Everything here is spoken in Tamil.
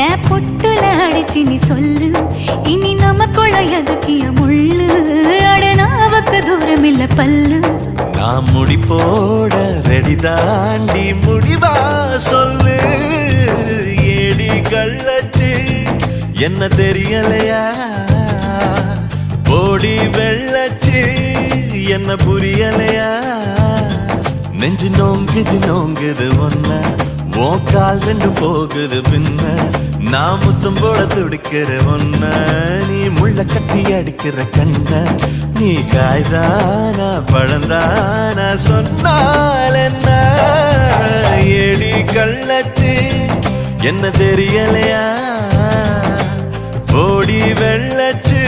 ஏன் பொட்டுல அடிச்சு நீ சொல்லு, இனி நமக்குள்ள எதுக்கிய முள்ளு, அடனாவுக்கு தூரம் இல்ல பல்லு. நான் முடி போட ரெடி தாண்டி முடிவா சொல்லு, ஏடி கள்ளச்சு என்ன தெரியலையா, போடி வெள்ளச்சு என்ன புரியலையா, நெஞ்சு நோங்குது நோங்குது ஒன்ன, கால் ரெண்டு போகுது பின்ன, நான் முத்தம் போட துடிக்கிற ஒன்ன, நீ முள்ள கட்டி அடிக்கிற கண்ண, நீ காய்தானா பழந்தானா சொன்னால் என்ன, ஏடி கள்ளச்சு என்ன தெரியலையா, ஓடி வெள்ளச்சு